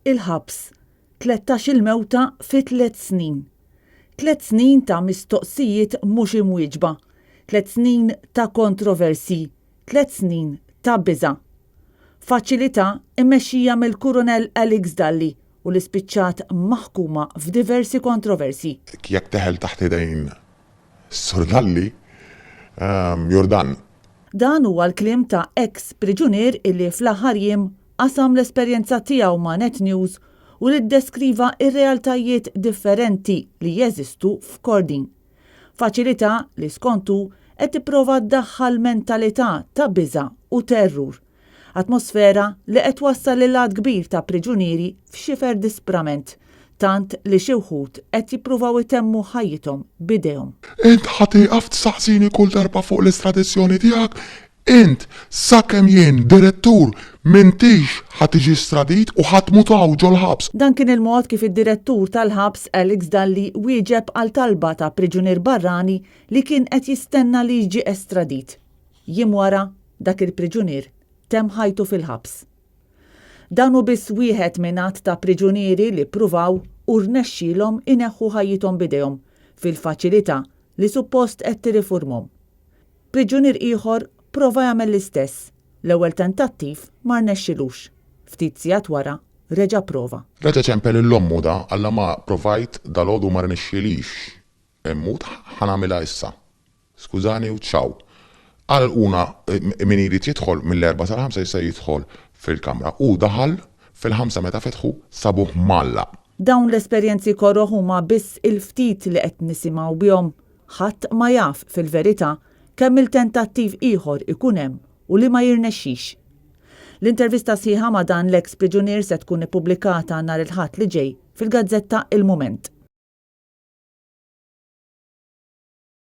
il-ħabs, 13 mewta fi 3 snin. 3 snin ta' mistoqsijiet mhux imwieġba, 3 snin ta' kontroversi, 3 snin ta' biża. Faċilità immexxija mill-Kurunell Dalli u li spiċċat maħkuma f'diversi kontroversi. Jekk teħel taħt idejn is-Sur Dalli, Jordan. Dan huwa l-kliem ta' priġunier illi fl-aħħar jiem qasam l-esperjenza tiegħu ma' Net News u li ddeskriva r-realtajiet differenti li jeżistu f'Kordin. Faċilità li skontu qed tipprova ddaħħal mentalità ta' biża u terrur. Atmosfera li qed twassal lil għadd kbir ta' priġunieri f'xifer disprament, tant li xi wħud qed jippruvaw itemmu ħajjithom b'idejhom. Int ħatiqaf tsaqsini kull darba fuq l-estradizzjoni tiegħek? Int sakemm jien direttur m'intix ħatiġi stradit u ħatmutaw ġol-ħabs. Dan kien il-mod kif id-direttur tal-ħabs Dalli wieġeb għal talba ta' priġunier barrani li kien qed jistenna li jiġi estradit. Jiem wara dak il-priġunier temm ħajtu fil-ħabs. Dan hu biss wieħed minn għadd ta' priġunieri li pruvaw u rnexxielhom ineħħu ħajjithom b'idejhom fil-faċilità li suppost qed tirrifurmhom. Priġunier ieħor prova jagħmel l-istess. L-ewwel tentattiv ma rnexxilux. Ftit sigħat wara reġa' prova. Reġa' ċempel il-lommu da alla ma provajt dal-għodu ma rnexxilix. Immut ħanamilha issa. Skużani u ċaw. Għal-una min irid jidħol mill-4 sal-5 jista' jidħol fil-kamra u daħal fil-5 meta fetħu sabuh malla. Dawn l-esperjenzi korroħ huma biss il-ftit li qed nisimgħu bihom. Ħadd ma jaf fil-verità kemm il-tentattiv ieħor ikun hemm u li ma jirnexxix. L-intervista sħiħa ma' dan l-priġunier se tkun ippubblikata nhar il-Ħadd li ġej fil-gazzetta Il-Mument.